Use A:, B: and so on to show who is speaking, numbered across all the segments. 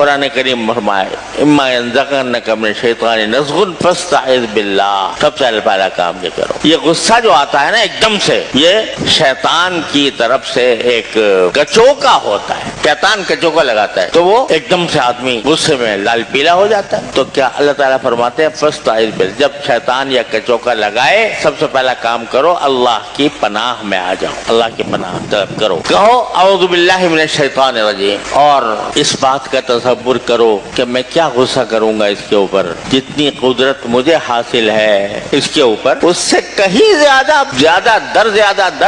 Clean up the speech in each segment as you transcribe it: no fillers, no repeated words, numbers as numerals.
A: قرآن کریم فرمائے اما ينزغنك من الشیطان نزغ فاستعذ باللہ، سب سے پہلا کام یہ کرو۔ یہ غصہ جو آتا ہے نا ایک دم سے، یہ شیطان کی طرف سے ایک کچوکا ہوتا ہے، شیطان کچوکا لگاتا ہے تو وہ ایک دم سے آدمی غصے میں لال پیلا ہو جاتا ہے۔ تو کیا اللہ تعالیٰ فرماتے ہیں فاستعذ باللہ، جب شیطان یا کچوکا لگائے سب سے پہلا کام کرو اللہ کی پناہ میں آ جاؤ، اللہ کی پناہ طلب کرو، کہو اعوذ باللہ من الشیطان الرجیم، اور اس بات کا تصور کرو کہ میں کیا غصہ کروں گا اس کے اوپر، جتنی قدرت مجھے حاصل ہے اس کے اوپر اس سے کہیں زیادہ در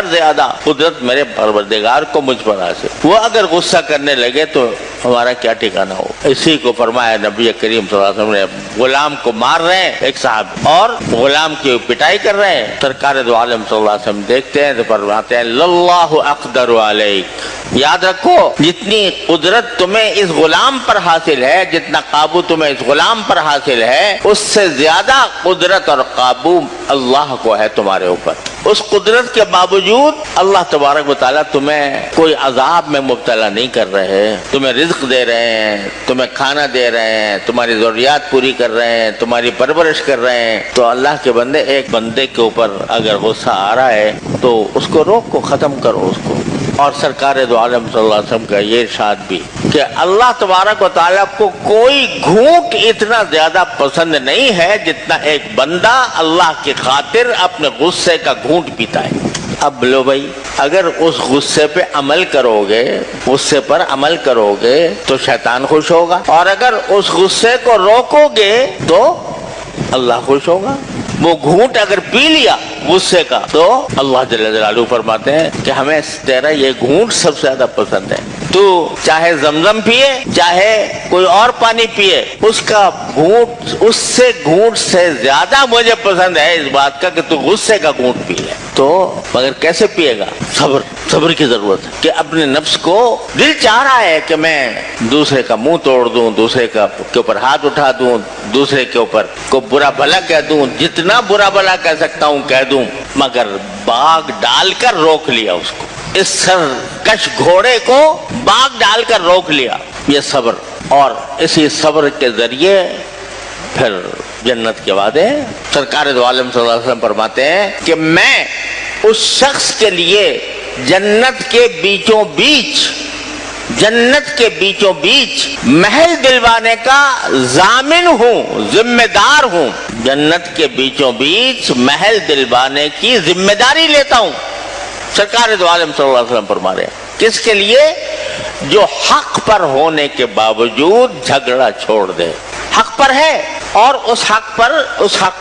A: زیادہ قدرت میرے پروردگار کو مجھ پر حاصل، وہ اگر غصہ کرنے لگے تو ہمارا کیا ٹھکانہ ہو۔ اسی کو فرمایا نبی کریم صلی اللہ علیہ وسلم نے، غلام کو مار رہے ہیں ایک صاحب اور غلام کی پٹائی کر رہے ہیں، سرکار دو عالم صلی اللہ علیہ وسلم دیکھتے ہیں تو فرماتے ہیں للہ اقدر علیک، یاد رکھو جتنی قدرت تمہیں اس غلام پر حاصل ہے، جتنا قابو تمہیں اس غلام پر حاصل ہے، اس سے زیادہ قدرت اور قابو اللہ کو ہے تمہارے اوپر۔ اس قدرت کے باوجود اللہ تبارک و تعالیٰ تمہیں کوئی عذاب میں مبتلا نہیں کر رہے، تمہیں رزق دے رہے ہیں، تمہیں کھانا دے رہے ہیں، تمہاری ضروریات پوری کر رہے ہیں، تمہاری پرورش کر رہے ہیں۔ تو اللہ کے بندے، ایک بندے کے اوپر اگر غصہ آ رہا ہے تو اس کو روکو، ختم کرو اس کو۔ اور سرکار دو عالم صلی اللہ علیہ وسلم کا یہ ارشاد بھی کہ اللہ تبارک و تعالیٰ کو کوئی گھونٹ اتنا زیادہ پسند نہیں ہے جتنا ایک بندہ اللہ کی خاطر اپنے غصے کا گھونٹ پیتا ہے۔ اب بولو بھائی، اگر اس غصے پہ عمل کرو گے، غصے پر عمل کرو گے تو شیطان خوش ہوگا، اور اگر اس غصے کو روکو گے تو اللہ خوش ہوگا۔ وہ گھونٹ اگر پی لیا غصے کا تو اللہ جل جلالہ فرماتے ہیں کہ ہمیں تیرا یہ گھونٹ سب سے زیادہ پسند ہے، تو چاہے زمزم پیے چاہے کوئی اور پانی پیے، اس کا گھونٹ، اس سے گھونٹ سے زیادہ مجھے پسند ہے اس بات کا کہ تو غصے کا گھونٹ پی لے۔ تو مگر کیسے پیے گا؟ صبر کی ضرورت ہے کہ اپنے نفس کو، دل چاہ رہا ہے کہ میں دوسرے کا منہ توڑ دوں، دوسرے کے اوپر ہاتھ اٹھا دوں، دوسرے کے اوپر کو برا بھلا کہہ دوں، جتنا برا بھلا کہہ سکتا ہوں کہہ دوں، مگر باغ ڈال کر روک لیا اس کو، اس سرکش گھوڑے کو باغ ڈال کر روک لیا۔ یہ صبر، اور اسی صبر کے ذریعے پھر جنت کے وعدے۔ سرکار دو عالم صلی اللہ علیہ وسلم فرماتے ہیں کہ میں اس شخص کے لیے جنت کے بیچوں بیچ محل دلوانے کا ضامن ہوں، ذمہ دار ہوں، جنت کے بیچوں بیچ محل دلوانے کی ذمہ داری لیتا ہوں۔ سرکار دو عالم صلی اللہ علیہ وسلم فرما رہے ہیں، کس کے لیے؟ جو حق پر ہونے کے باوجود جھگڑا چھوڑ دے، حق پر ہے اور اس حق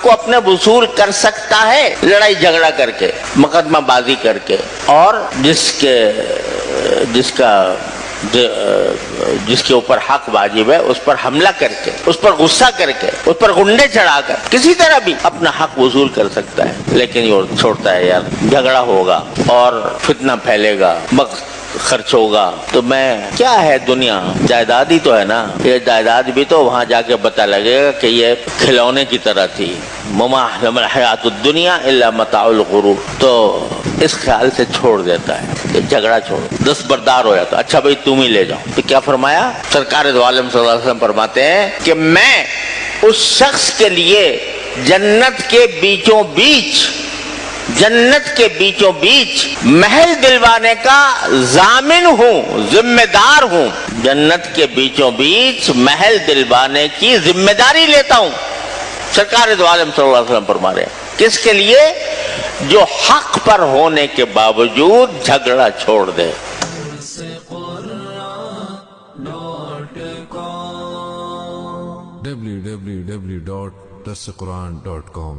A: کو اپنے وصول کر سکتا ہے لڑائی جھگڑا کر کے، مقدمہ بازی کر کے، اور جس کے اوپر حق واجب ہے اس پر حملہ کر کے، اس پر غصہ کر کے، اس پر گنڈے چڑھا کر کسی طرح بھی اپنا حق وصول کر سکتا ہے، لیکن یہ چھوڑتا ہے یار، جھگڑا ہوگا اور فتنہ پھیلے گا، وقت خرچ ہوگا، تو میں کیا ہے دنیا، جائیداد ہی تو ہے نا، یہ جائیداد بھی تو وہاں جا کے پتہ لگے گا کہ یہ کھلونے کی طرح تھی، وما الحیات الدنیا الا متاع الغرور۔ تو اس خیال سے چھوڑ دیتا ہے کہ جھگڑا چھوڑ، دستبردار ہو جاتا، اچھا بھائی تم ہی لے جاؤ۔ تو کیا فرمایا سرکار دو عالم صلی اللہ علیہ وسلم فرماتے ہیں کہ میں اس شخص کے لیے جنت کے بیچوں بیچ محل دلوانے کا ضامن ہوں، ذمہ دار ہوں، جنت کے بیچوں بیچ محل دلوانے کی ذمہ داری لیتا ہوں۔ سرکار دو عالم صلی اللہ علیہ وسلم فرما رہے ہیں، کس کے لیے؟ جو حق پر ہونے کے باوجود جھگڑا چھوڑ دے۔
B: www.darsequran.com